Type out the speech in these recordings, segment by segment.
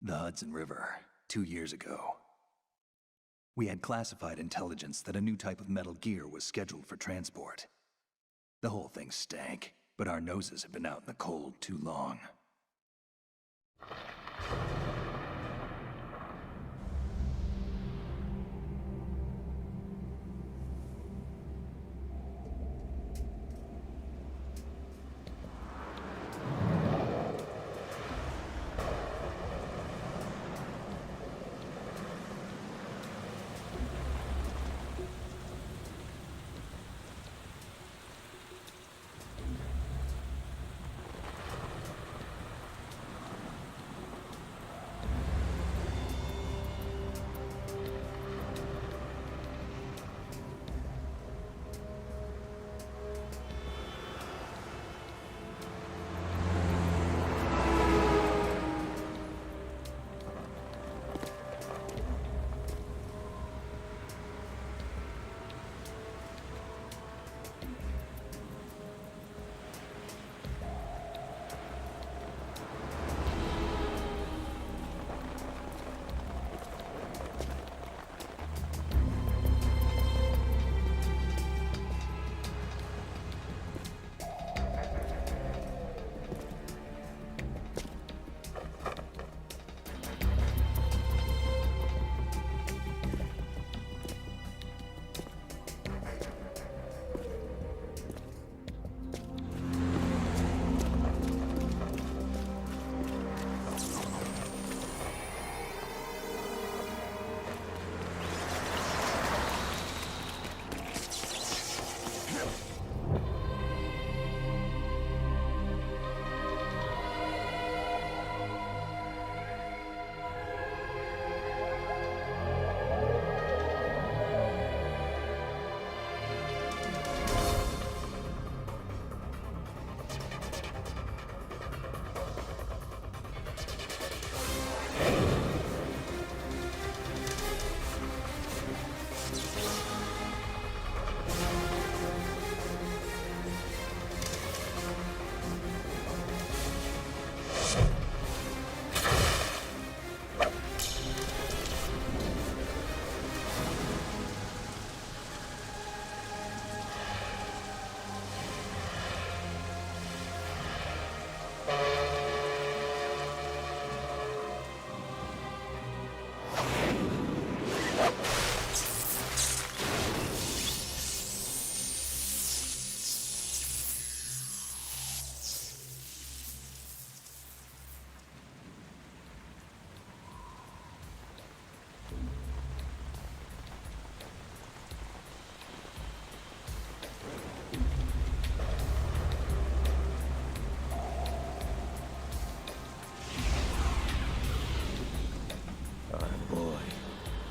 The Hudson River, 2 years ago. We had classified intelligence that a new type of metal gear was scheduled for transport. The whole thing stank, but our noses had been out in the cold too long.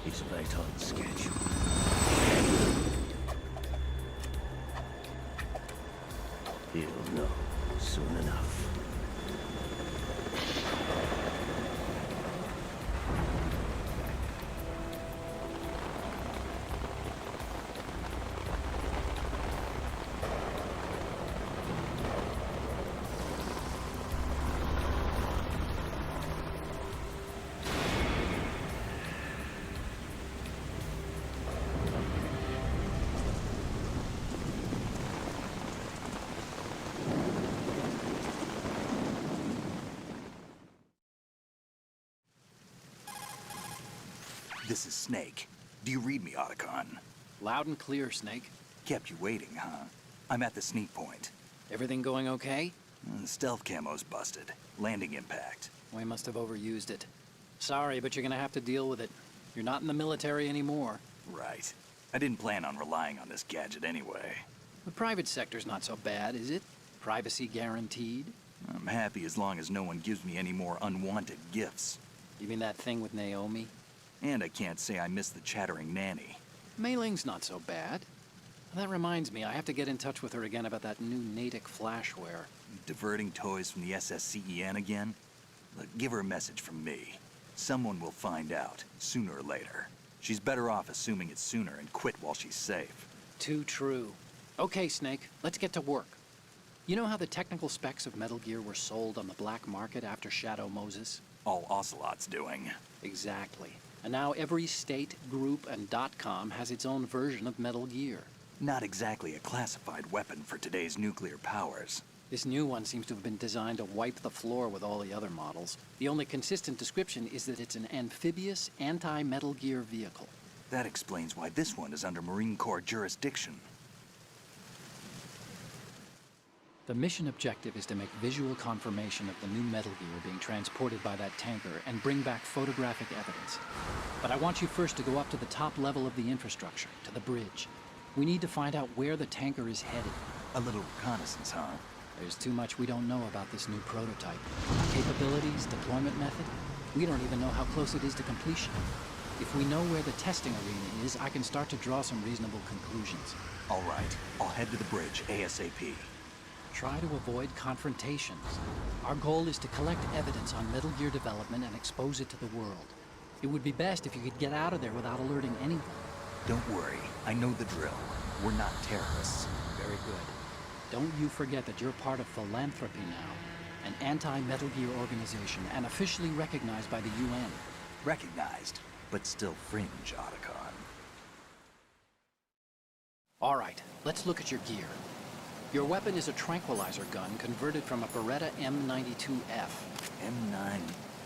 He's right on schedule. He'll know soon enough. This is Snake. Do you read me, Otacon? Loud and clear, Snake. Kept you waiting, huh? I'm at the sneak point. Everything going okay? Stealth camo's busted. Landing impact. We must have overused it. Sorry, but you're gonna have to deal with it. You're not in the military anymore. Right. I didn't plan on relying on this gadget anyway. The private sector's not so bad, is it? Privacy guaranteed? I'm happy as long as no one gives me any more unwanted gifts. You mean that thing with Naomi? And I can't say I miss the chattering nanny. Mei Ling's not so bad. That reminds me, I have to get in touch with her again about that new Natick flashware. Diverting toys from the SSCEN again? Look, give her a message from me. Someone will find out, sooner or later. She's better off assuming it's sooner and quit while she's safe. Too true. Okay, Snake, let's get to work. You know how the technical specs of Metal Gear were sold on the black market after Shadow Moses? All Ocelot's doing. Exactly. And now every state, group, and .com has its own version of Metal Gear. Not exactly a classified weapon for today's nuclear powers. This new one seems to have been designed to wipe the floor with all the other models. The only consistent description is that it's an amphibious, anti-Metal Gear vehicle. That explains why this one is under Marine Corps jurisdiction. The mission objective is to make visual confirmation of the new Metal Gear being transported by that tanker and bring back photographic evidence. But I want you first to go up to the top level of the infrastructure, to the bridge. We need to find out where the tanker is headed. A little reconnaissance, huh? There's too much we don't know about this new prototype. Capabilities, deployment method. We don't even know how close it is to completion. If we know where the testing arena is, I can start to draw some reasonable conclusions. All right, I'll head to the bridge ASAP. Try to avoid confrontations. Our goal is to collect evidence on Metal Gear development and expose it to the world. It would be best if you could get out of there without alerting anyone. Don't worry, I know the drill. We're not terrorists. Very good. Don't you forget that you're part of Philanthropy now, an anti-Metal Gear organization and officially recognized by the UN. Recognized, but still fringe, Otacon. All right, let's look at your gear. Your weapon is a tranquilizer gun converted from a Beretta M92F. M9.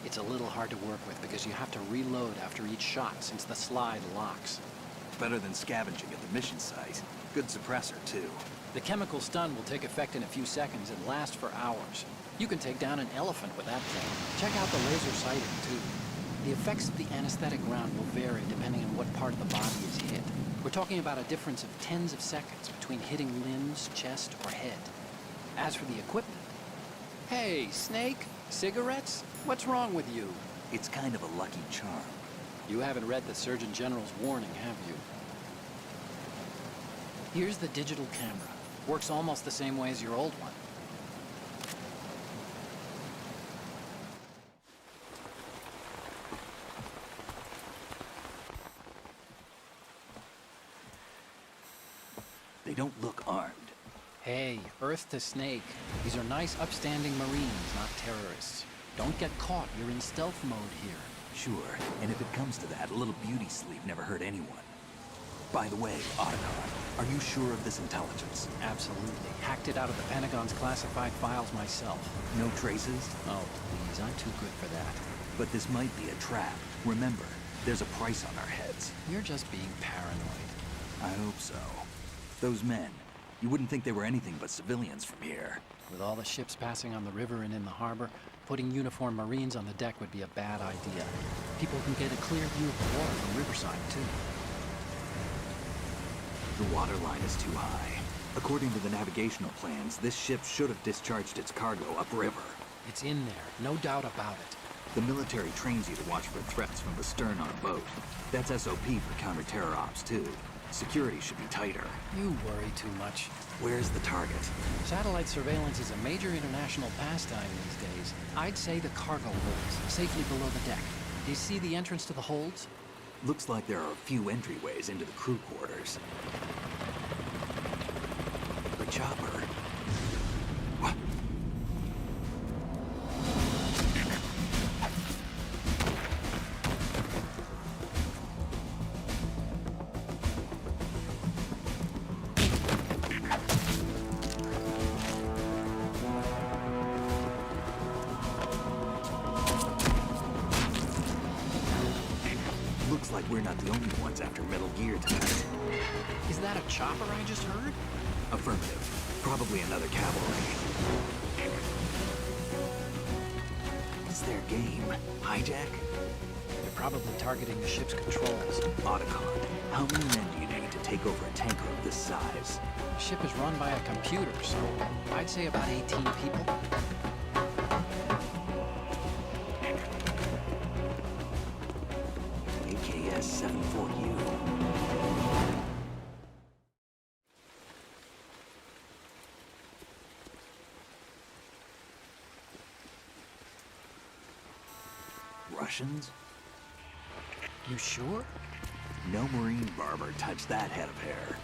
It's a little hard to work with because you have to reload after each shot since the slide locks. Better than scavenging at the mission site. Good suppressor, too. The chemical stun will take effect in a few seconds and last for hours. You can take down an elephant with that thing. Check out the laser sighting, too. The effects of the anesthetic round will vary depending on what part of the body is hit. We're talking about a difference of tens of seconds between hitting limbs, chest, or head. As for the equipment... Hey, Snake? Cigarettes? What's wrong with you? It's kind of a lucky charm. You haven't read the Surgeon General's warning, have you? Here's the digital camera. Works almost the same way as your old one. They don't look armed. Hey, Earth to Snake. These are nice, upstanding Marines, not terrorists. Don't get caught. You're in stealth mode here. Sure, and if it comes to that, a little beauty sleep never hurt anyone. By the way, Otacon, are you sure of this intelligence? Absolutely. Hacked it out of the Pentagon's classified files myself. No traces? Oh, please, I'm too good for that. But this might be a trap. Remember, there's a price on our heads. You're just being paranoid. I hope so. Those men, you wouldn't think they were anything but civilians from here. With all the ships passing on the river and in the harbor, putting uniformed Marines on the deck would be a bad idea. People can get a clear view of the water from Riverside, too. The water line is too high. According to the navigational plans, this ship should have discharged its cargo upriver. It's in there, no doubt about it. The military trains you to watch for threats from the stern on a boat. That's SOP for counter-terror ops, too. Security should be tighter. You worry too much. Where's the target? Satellite surveillance is a major international pastime these days. I'd say the cargo holds, safely below the deck. Do you see the entrance to the holds? Looks like there are a few entryways into the crew quarters. The chopper. What? Looks like we're not the only ones after Metal Gear tonight. Is that a chopper I just heard? Affirmative. Probably another cavalry. What's their game? Hijack? They're probably targeting the ship's controls. Otacon, how many men do you need to take over a tanker of this size? The ship is run by a computer, so I'd say about 18 people. AKS 74U. Russians? You sure? No Marine barber touched that head of hair.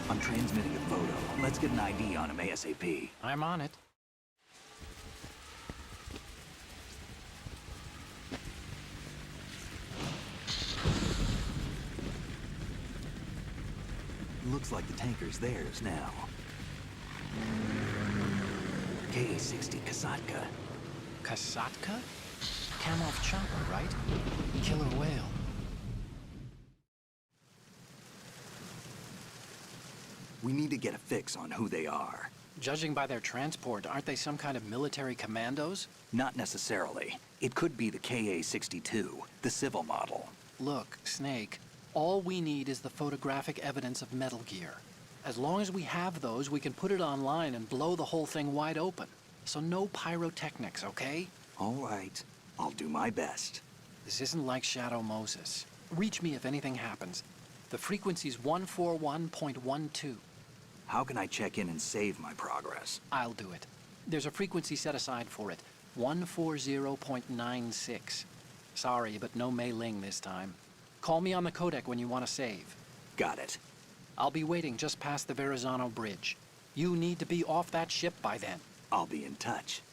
I'm transmitting a photo. Let's get an ID on him ASAP. I'm on it. Looks like the tanker's theirs now. Ka-60 Kasatka. Kasatka? Kamov chopper, right? Killer whale. We need to get a fix on who they are. Judging by their transport, aren't they some kind of military commandos? Not necessarily. It could be the Ka-62, the civil model. Look, Snake, all we need is the photographic evidence of Metal Gear. As long as we have those, we can put it online and blow the whole thing wide open. So no pyrotechnics, okay? All right. I'll do my best. This isn't like Shadow Moses. Reach me if anything happens. The frequency's 141.12. How can I check in and save my progress? I'll do it. There's a frequency set aside for it. 140.96. Sorry, but no Mei Ling this time. Call me on the codec when you want to save. Got it. I'll be waiting just past the Verrazano Bridge. You need to be off that ship by then. I'll be in touch.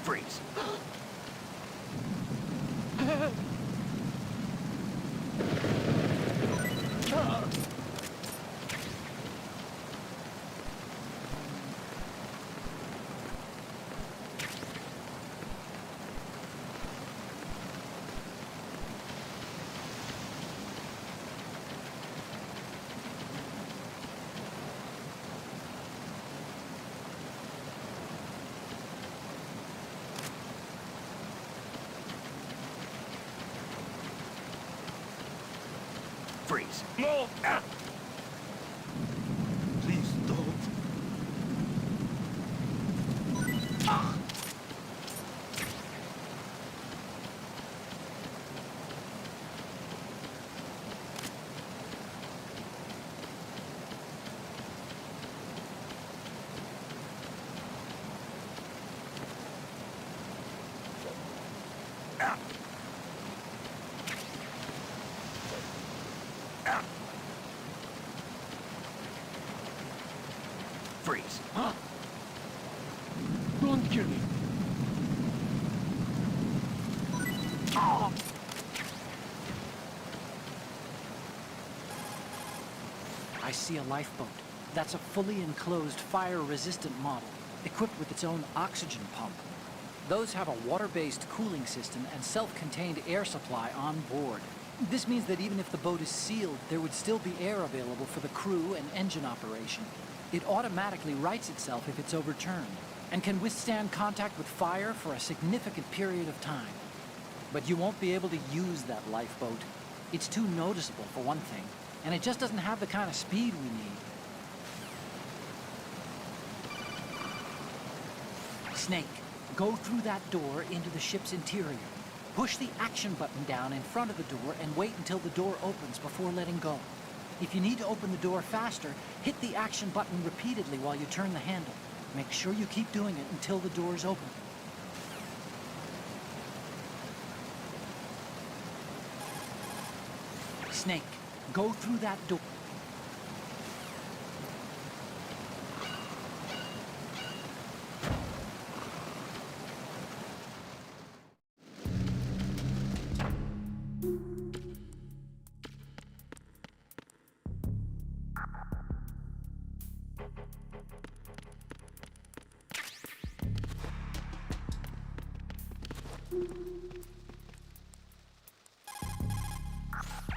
Freeze. Freeze. No! Ah! Please don't. Freeze. Don't kill me. I see a lifeboat. That's a fully enclosed, fire-resistant model, equipped with its own oxygen pump. Those have a water-based cooling system and self-contained air supply on board. This means that even if the boat is sealed, there would still be air available for the crew and engine operation. It automatically rights itself if it's overturned, and can withstand contact with fire for a significant period of time. But you won't be able to use that lifeboat. It's too noticeable, for one thing, and it just doesn't have the kind of speed we need. Snake, go through that door into the ship's interior. Push the action button down in front of the door and wait until the door opens before letting go. If you need to open the door faster, hit the action button repeatedly while you turn the handle. Make sure you keep doing it until the door's open. Snake, go through that door.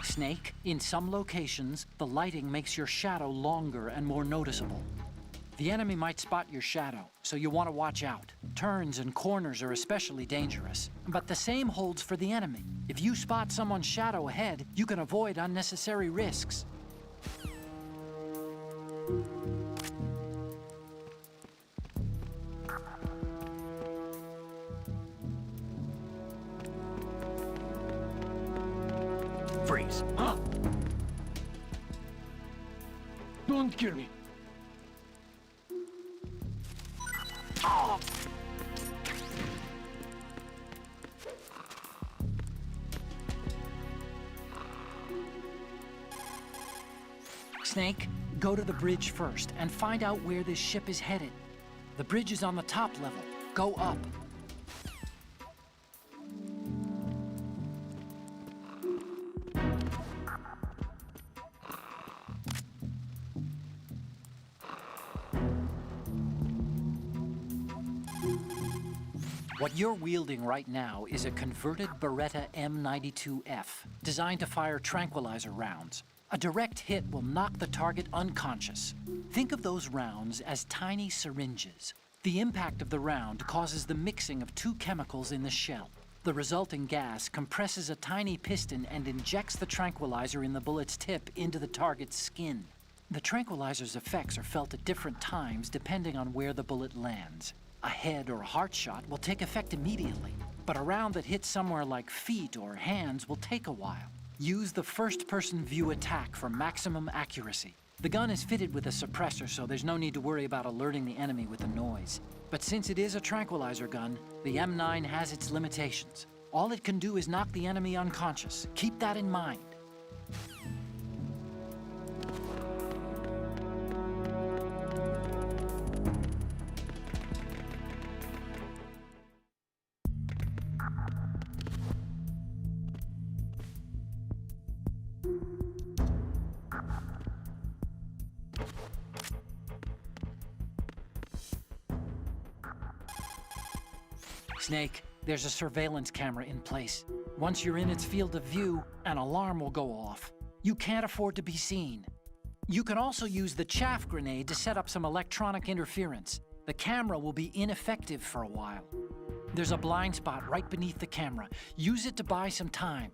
Snake, in some locations, the lighting makes your shadow longer and more noticeable. The enemy might spot your shadow, so you want to watch out. Turns and corners are especially dangerous. But the same holds for the enemy. If you spot someone's shadow ahead, you can avoid unnecessary risks. Freeze. Huh? Don't kill me. Oh! Snake, go to the bridge first and find out where this ship is headed. The bridge is on the top level. Go up. What you're wielding right now is a converted Beretta M92F, designed to fire tranquilizer rounds. A direct hit will knock the target unconscious. Think of those rounds as tiny syringes. The impact of the round causes the mixing of two chemicals in the shell. The resulting gas compresses a tiny piston and injects the tranquilizer in the bullet's tip into the target's skin. The tranquilizer's effects are felt at different times depending on where the bullet lands. A head or heart shot will take effect immediately, but a round that hits somewhere like feet or hands will take a while. Use the first-person view attack for maximum accuracy. The gun is fitted with a suppressor, so there's no need to worry about alerting the enemy with the noise. But since it is a tranquilizer gun, the M9 has its limitations. All it can do is knock the enemy unconscious. Keep that in mind. Snake, there's a surveillance camera in place. Once you're in its field of view, an alarm will go off. You can't afford to be seen. You can also use the chaff grenade to set up some electronic interference. The camera will be ineffective for a while. There's a blind spot right beneath the camera. Use it to buy some time.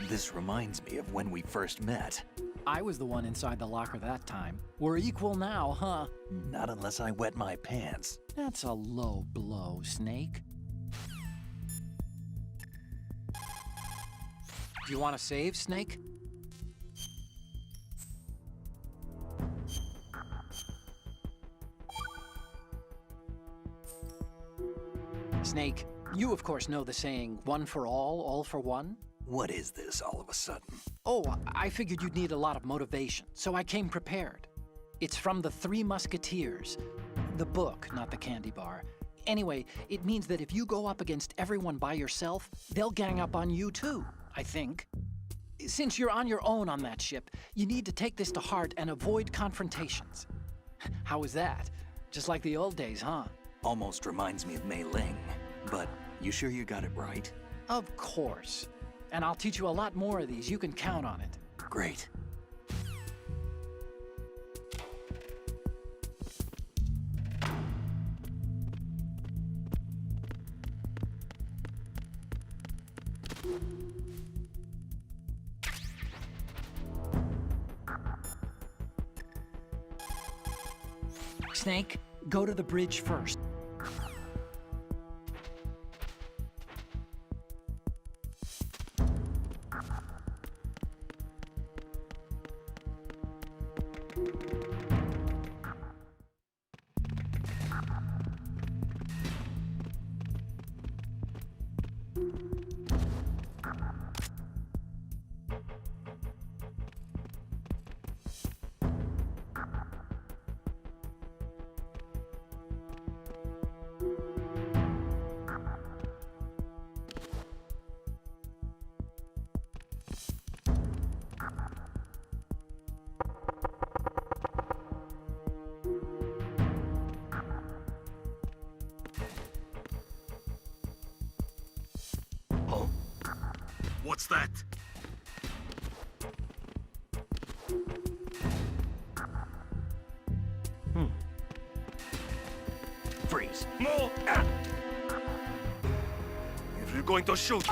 This reminds me of when we first met. I was the one inside the locker that time. We're equal now, huh? Not unless I wet my pants. That's a low blow, Snake. Do you want to save, Snake? Snake, you of course know the saying, one for all for one? What is this all of a sudden? Oh, I figured you'd need a lot of motivation, so I came prepared. It's from the Three Musketeers. The book, not the candy bar. Anyway, it means that if you go up against everyone by yourself, they'll gang up on you too, I think. Since you're on your own on that ship, you need to take this to heart and avoid confrontations. How was that? Just like the old days, huh? Almost reminds me of Mei Ling. But you sure you got it right? Of course. And I'll teach you a lot more of these. You can count on it. Great. Snake, go to the bridge first. What's that? Freeze. More! Ah! If you're going to shoot...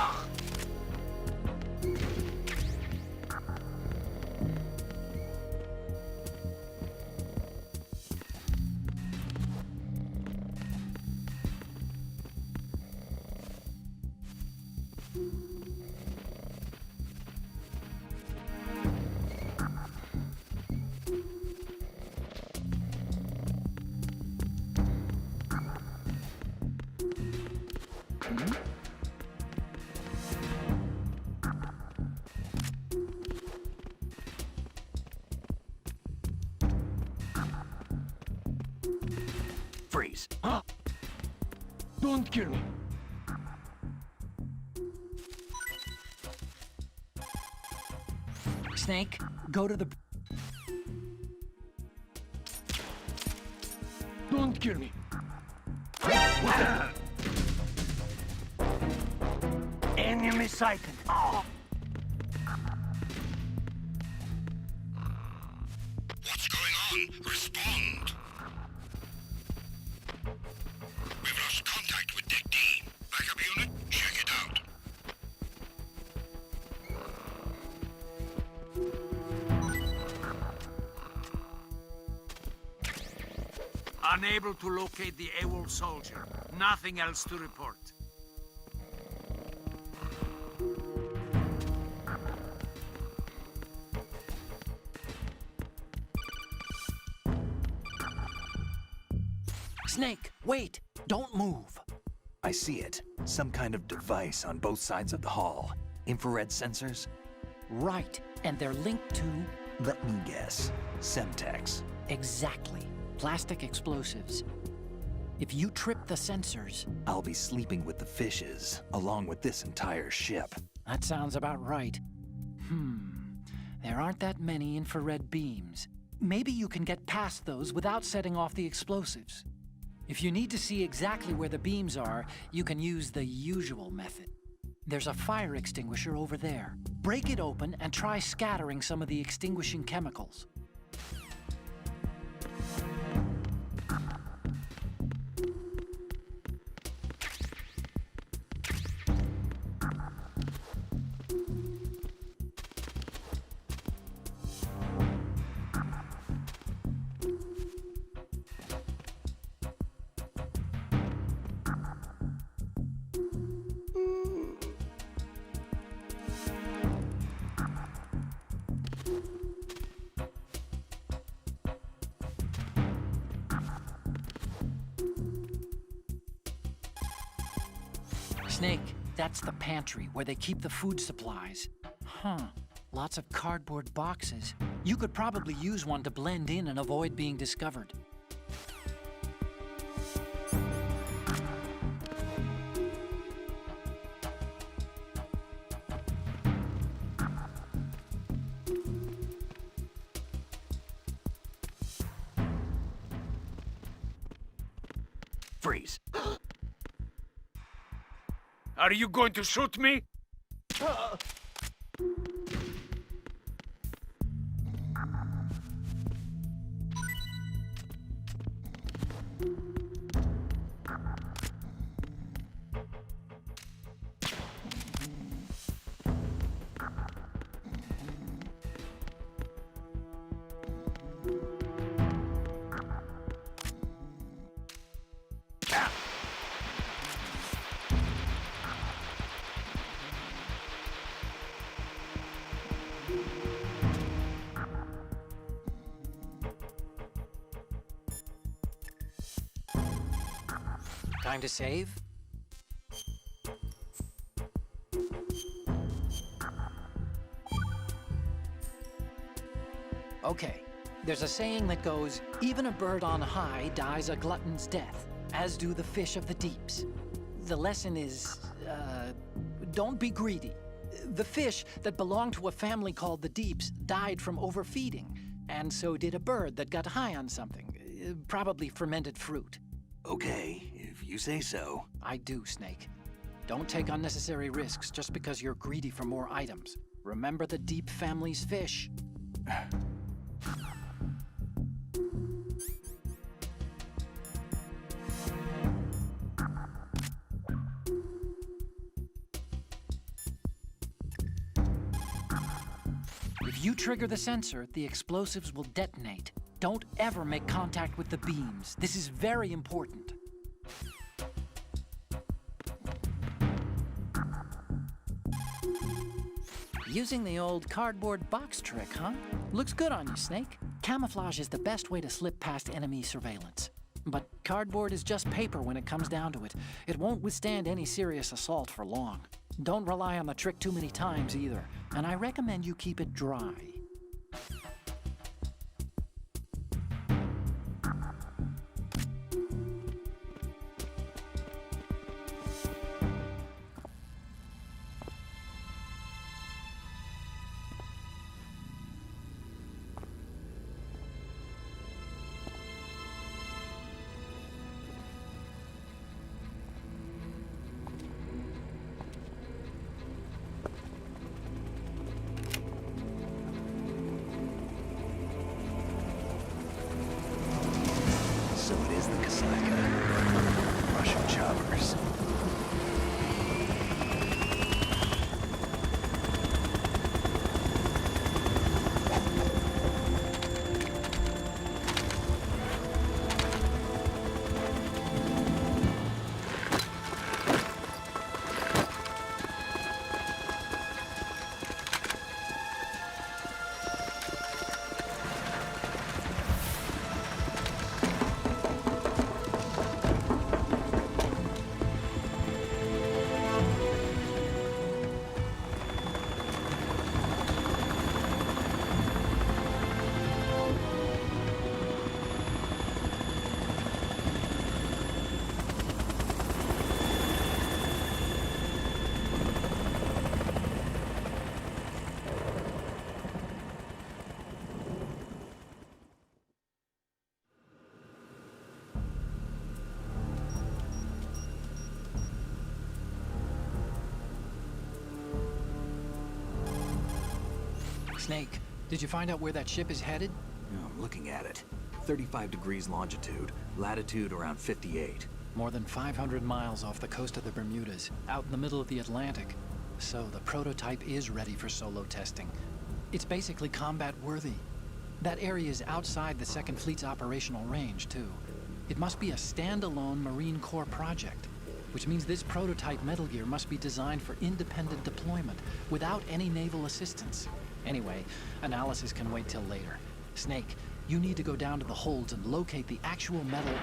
Don't kill me. Snake, go to the... Don't kill me. Enemy sighted. Oh. What's going on? Respond! We've lost contact with Deck D. Backup unit, check it out. Unable to locate the AWOL soldier. Nothing else to report. Snake, wait! Don't move! I see it. Some kind of device on both sides of the hall. Infrared sensors? Right, and they're linked to... Let me guess. Semtex. Exactly. Plastic explosives. If you trip the sensors... I'll be sleeping with the fishes, along with this entire ship. That sounds about right. There aren't that many infrared beams. Maybe you can get past those without setting off the explosives. If you need to see exactly where the beams are, you can use the usual method. There's a fire extinguisher over there. Break it open and try scattering some of the extinguishing chemicals. Snake, that's the pantry where they keep the food supplies. Lots of cardboard boxes. You could probably use one to blend in and avoid being discovered. Freeze. Are you going to shoot me? Time to save? Okay, there's a saying that goes, even a bird on high dies a glutton's death, as do the fish of the deeps. The lesson is, don't be greedy. The fish that belonged to a family called the Deeps died from overfeeding, and so did a bird that got high on something, probably fermented fruit. Okay, if you say so. I do, Snake. Don't take unnecessary risks just because you're greedy for more items. Remember the Deep family's fish. If you trigger the sensor, the explosives will detonate. Don't ever make contact with the beams. This is very important. Using the old cardboard box trick, huh? Looks good on you, Snake. Camouflage is the best way to slip past enemy surveillance. But cardboard is just paper when it comes down to it. It won't withstand any serious assault for long. Don't rely on the trick too many times either, and I recommend you keep it dry. Snake, did you find out where that ship is headed? I'm looking at it. 35 degrees longitude, latitude around 58. More than 500 miles off the coast of the Bermudas, out in the middle of the Atlantic. So the prototype is ready for solo testing. It's basically combat-worthy. That area is outside the Second Fleet's operational range, too. It must be a standalone Marine Corps project, which means this prototype Metal Gear must be designed for independent deployment, without any naval assistance. Anyway, analysis can wait till later. Snake, you need to go down to the holds and locate the actual metal...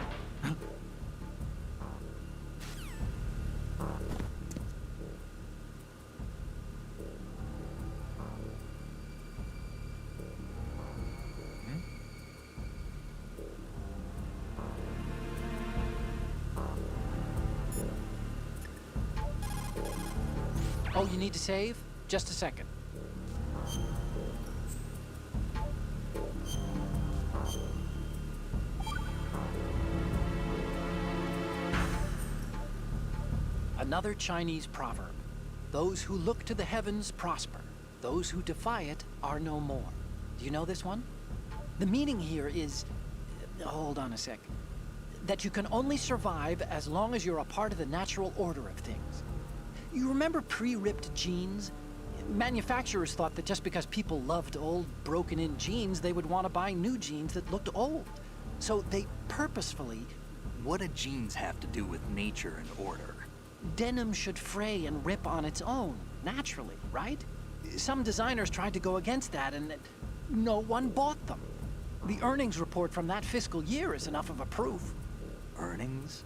Oh, you need to save? Just a second. Another Chinese proverb. Those who look to the heavens prosper. Those who defy it are no more. Do you know this one? The meaning here is... Hold on a sec. That you can only survive as long as you're a part of the natural order of things. You remember pre-ripped jeans? Manufacturers thought that just because people loved old, broken-in jeans, they would want to buy new jeans that looked old. So they purposefully... What do jeans have to do with nature and order? Denim should fray and rip on its own, naturally, right? Some designers tried to go against that, and no one bought them. The earnings report from that fiscal year is enough of a proof. Earnings?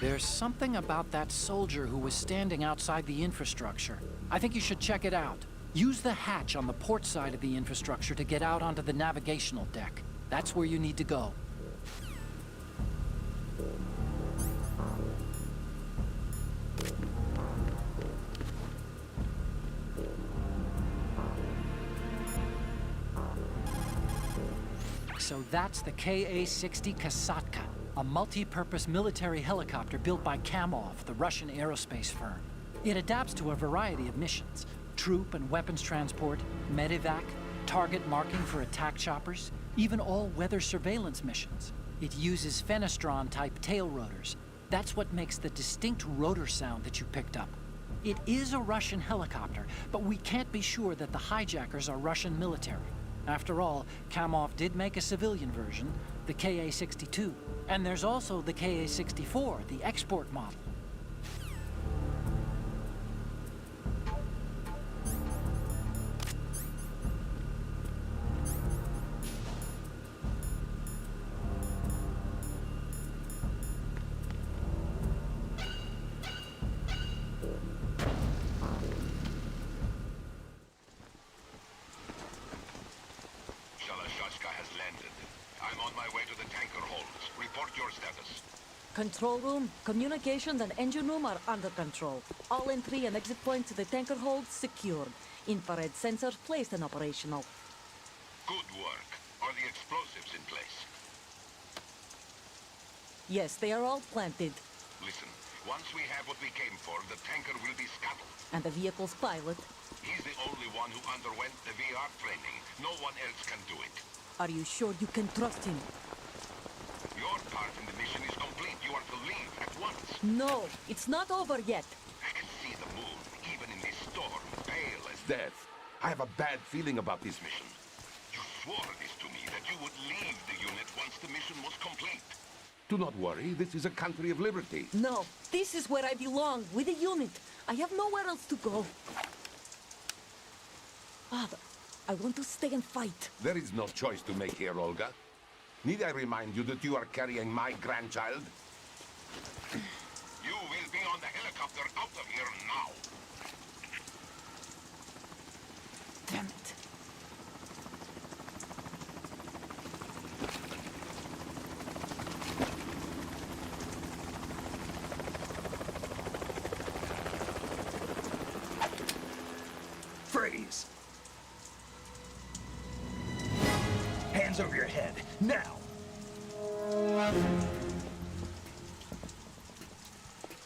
There's something about that soldier who was standing outside the infrastructure. I think you should check it out. Use the hatch on the port side of the infrastructure to get out onto the navigational deck. That's where you need to go. So that's the Ka-60 Kasatka, a multi-purpose military helicopter built by Kamov, the Russian aerospace firm. It adapts to a variety of missions: troop and weapons transport, medevac, target marking for attack choppers, even all-weather surveillance missions. It uses Fenestron-type tail rotors. That's what makes the distinct rotor sound that you picked up. It is a Russian helicopter, but we can't be sure that the hijackers are Russian military. After all, Kamov did make a civilian version, the Ka-62. And there's also the Ka-64, the export model. Has landed. I'm on my way to the tanker holds. Report your status. Control room, communications and engine room are under control. All entry and exit points to the tanker hold secured. Infrared sensors placed and operational. Good work. Are the explosives in place? Yes, they are all planted. Listen, once we have what we came for, the tanker will be scuttled. And the vehicle's pilot. He's the only one who underwent the VR training. No one else can do it. Are you sure you can trust him? Your part in the mission is complete. You are to leave at once. No, it's not over yet. I can see the moon, even in this storm, pale as death. I have a bad feeling about this mission. You swore this to me, that you would leave the unit once the mission was complete. Do not worry, this is a country of liberty. No, this is where I belong, with the unit. I have nowhere else to go. Father, I want to stay and fight. There is no choice to make here, Olga. Need I remind you that you are carrying my grandchild? You will be on the helicopter out of here now. Damn it. Freeze! Hands over your head, now!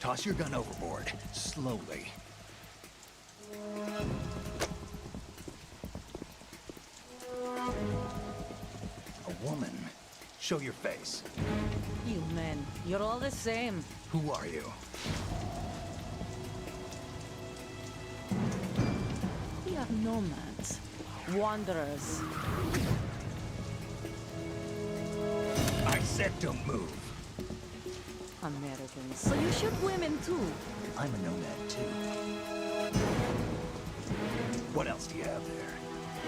Toss your gun overboard, slowly. A woman. Show your face. You men, you're all the same. Who are you? We are nomads. Wanderers. I said don't move. Americans. So you shoot women too. I'm a nomad too. What else do you have there?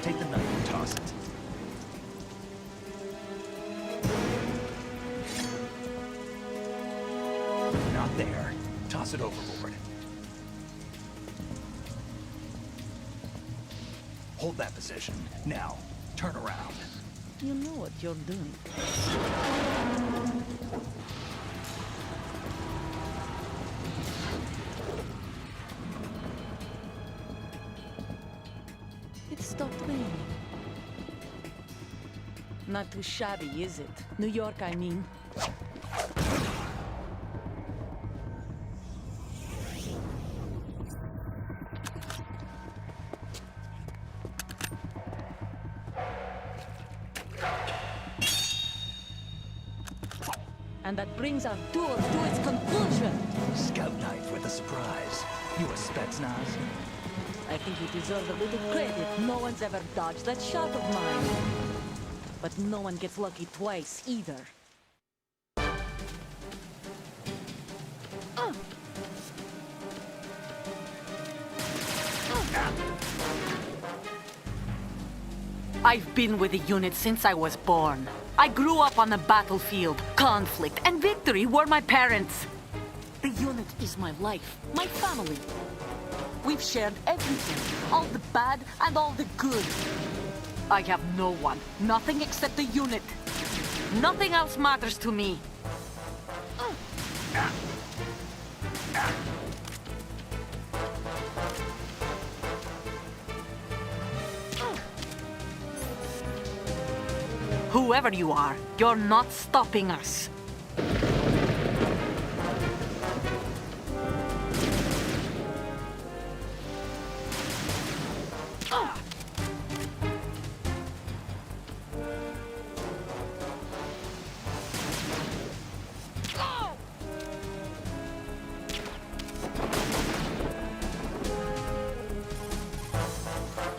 Take the knife and toss it. Not there. Toss it overboard. Hold that position. Now, turn around. You know what you're doing. It stopped raining. Not too shabby, is it? New York, I mean. And that brings our tour to its conclusion. Scout knife with a surprise. You a Spetsnaz? I think you deserve a little credit. No one's ever dodged that shot of mine. But no one gets lucky twice, either. I've been with the unit since I was born. I grew up on the battlefield. Conflict and victory were my parents. The unit is my life, my family. We've shared everything, all the bad and all the good. I have no one, nothing except the unit. Nothing else matters to me. Whoever you are, you're not stopping us.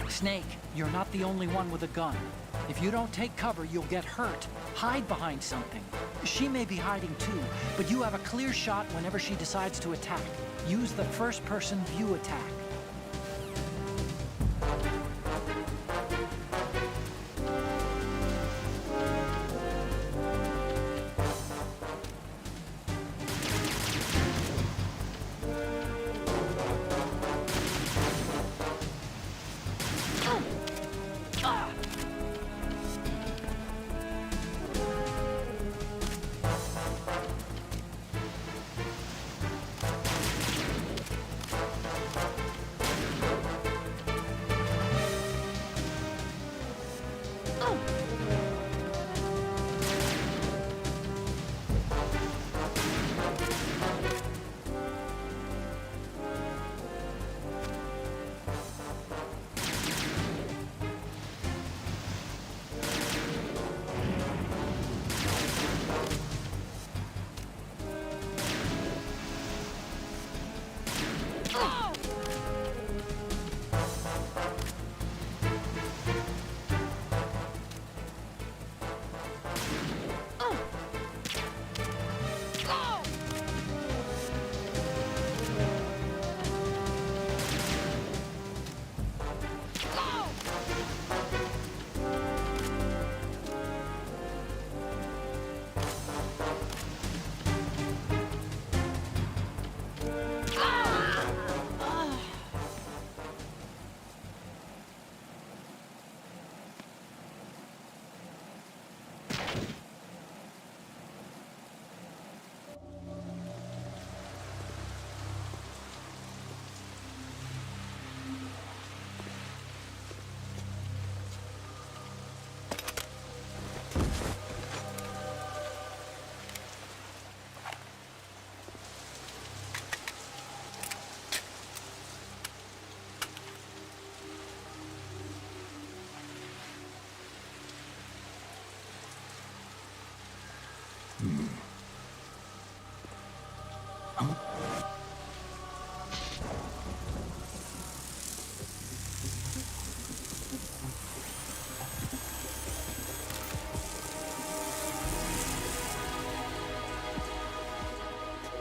Snake, you're not the only one with a gun. If you don't take cover, you'll get hurt. Hide behind something. She may be hiding too, but you have a clear shot whenever she decides to attack. Use the first-person view attack.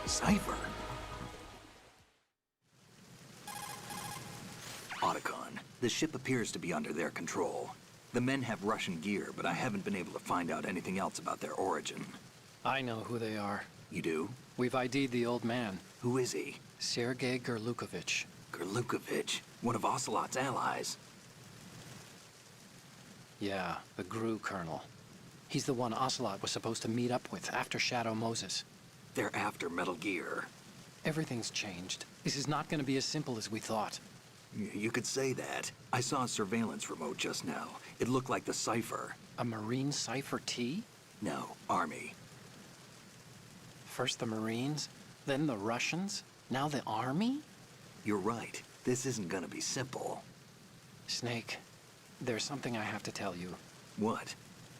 Cipher. Otacon, the ship appears to be under their control. The men have Russian gear, but I haven't been able to find out anything else about their origin. I know who they are. You do? We've ID'd the old man, Who is he? Sergei Gerlukovich. Gerlukovich, one of Ocelot's allies. Yeah, the GRU colonel. He's the one Ocelot was supposed to meet up with after Shadow Moses. They're after Metal Gear. Everything's changed. This is not going to be as simple as we thought. You could say that. I saw a surveillance remote just now. It looked like the Cipher. A Marine Cipher T? No, Army. First the Marines, then the Russians, now the Army? You're right. This isn't gonna be simple. Snake, there's something I have to tell you. What?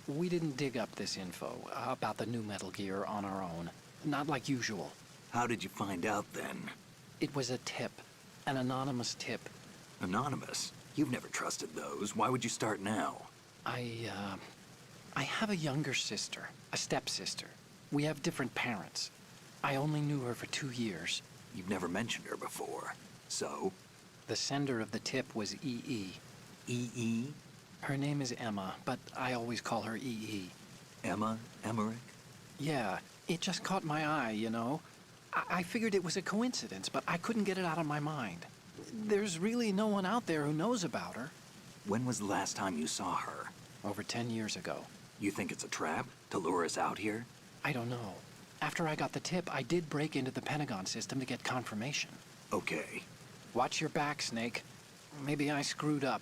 We didn't dig up this info about the new Metal Gear on our own. Not like usual. How did you find out then? It was a tip. An anonymous tip. Anonymous? You've never trusted those. Why would you start now? I have a younger sister, a stepsister. We have different parents. I only knew her for 2 years. You've never mentioned her before. So? The sender of the tip was EE. EE? Her name is Emma, but I always call her EE. Emma? Emmerich? Yeah, it just caught my eye, you know? I figured it was a coincidence, but I couldn't get it out of my mind. There's really no one out there who knows about her. When was the last time you saw her? Over 10 years ago. You think it's a trap? To lure us out here? I don't know. After I got the tip, I did break into the Pentagon system to get confirmation. Okay. Watch your back, Snake. Maybe I screwed up.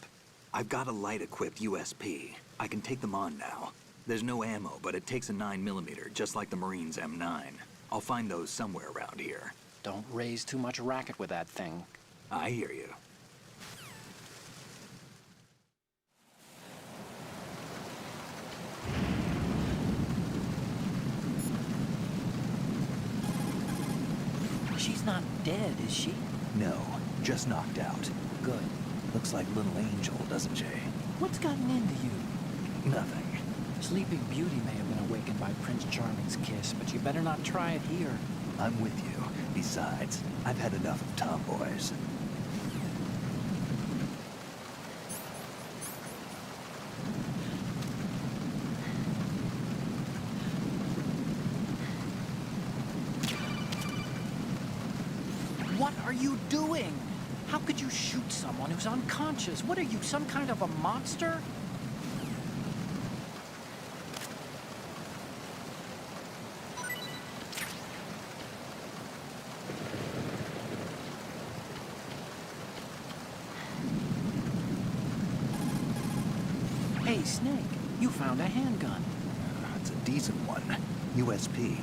I've got a light-equipped USP. I can take them on now. There's no ammo, but it takes a 9mm, just like the Marines' M9. I'll find those somewhere around here. Don't raise too much racket with that thing. I hear you. She's not dead, is she? No, just knocked out. Good. Looks like Little Angel, doesn't she? What's gotten into you? Nothing. Sleeping Beauty may have been awakened by Prince Charming's kiss, but you better not try it here. I'm with you. Besides, I've had enough of tomboys. What are you doing? How could you shoot someone who's unconscious? What are you, some kind of a monster? Hey, Snake, you found a handgun. It's a decent one. USP.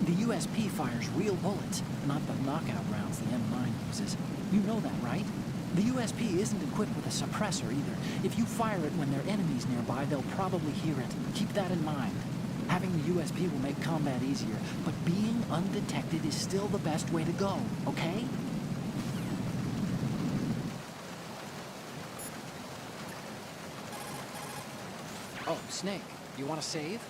The USP fires real bullets, not the knockout rounds the M9 uses. You know that, right? The USP isn't equipped with a suppressor either. If you fire it when there are enemies nearby, they'll probably hear it. Keep that in mind. Having the USP will make combat easier, but being undetected is still the best way to go, okay? Oh, Snake, you want to save?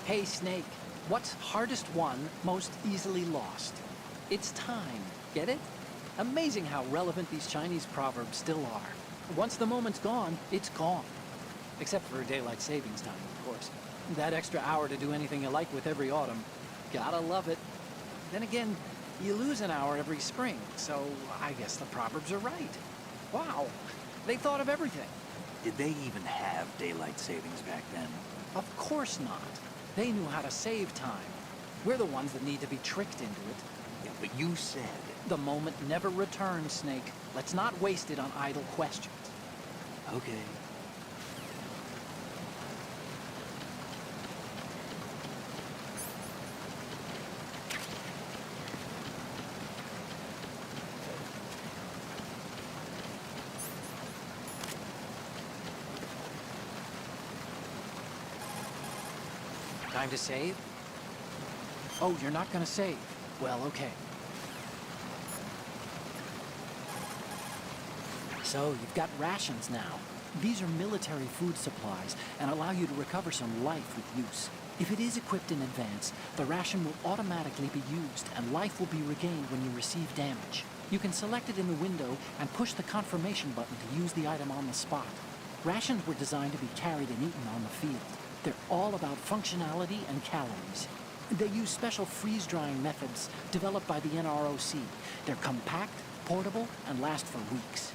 Hey, Snake, what's hardest won, most easily lost? It's time, get it? Amazing how relevant these Chinese proverbs still are. Once the moment's gone, it's gone. Except for daylight savings time, of course. That extra hour to do anything you like with every autumn. Gotta love it. Then again, you lose an hour every spring, so I guess the proverbs are right. Wow, they thought of everything. Did they even have daylight savings back then? Of course not. They knew how to save time. We're the ones that need to be tricked into it. Yeah, but you said... The moment never returns, Snake. Let's not waste it on idle questions. Okay. Time to save? Oh, you're not gonna save? Well, okay. So, you've got rations now. These are military food supplies and allow you to recover some life with use. If it is equipped in advance, the ration will automatically be used and life will be regained when you receive damage. You can select it in the window and push the confirmation button to use the item on the spot. Rations were designed to be carried and eaten on the field. They're all about functionality and calories. They use special freeze-drying methods developed by the NROC. They're compact, portable, and last for weeks.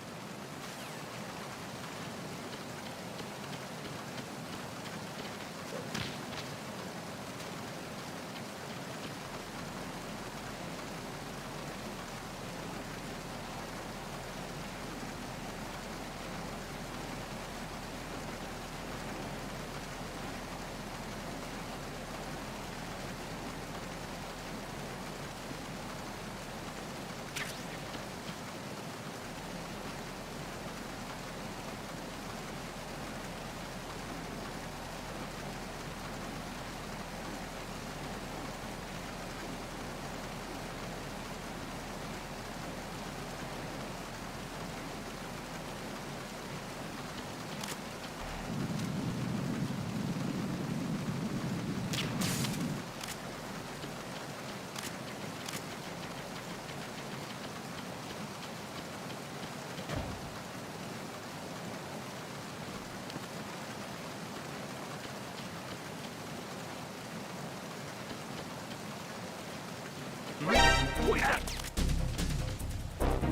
Oh, yeah.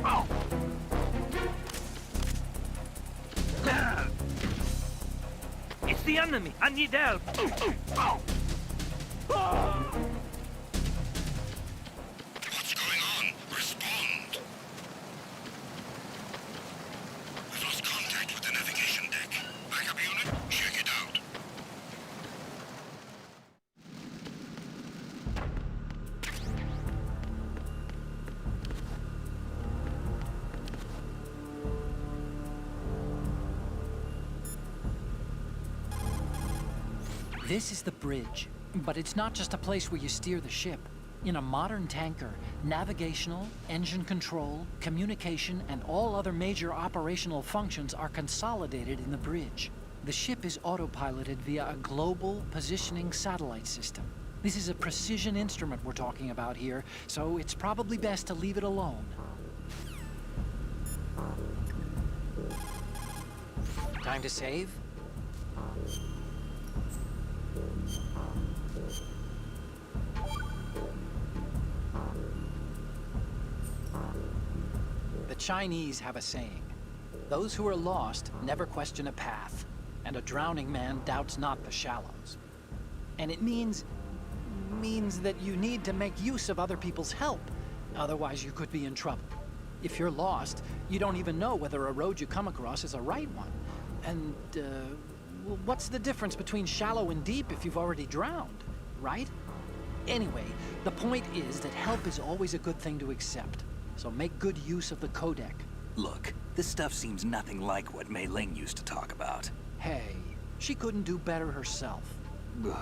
Oh. It's the enemy. I need help. Oh. What's going on? Respond! We've lost contact with the navigation deck. Backup unit, check it out. This is the bridge, but it's not just a place where you steer the ship. In a modern tanker, navigational, engine control, communication, and all other major operational functions are consolidated in the bridge. The ship is autopiloted via a global positioning satellite system. This is a precision instrument we're talking about here, so it's probably best to leave it alone. Time to save? The Chinese have a saying: those who are lost never question a path, and a drowning man doubts not the shallows. And it means that you need to make use of other people's help, otherwise you could be in trouble. If you're lost, you don't even know whether a road you come across is a right one. And, well, what's the difference between shallow and deep if you've already drowned, right? Anyway, the point is that help is always a good thing to accept. So make good use of the codec. Look, this stuff seems nothing like what Mei Ling used to talk about. Hey, she couldn't do better herself. Ugh.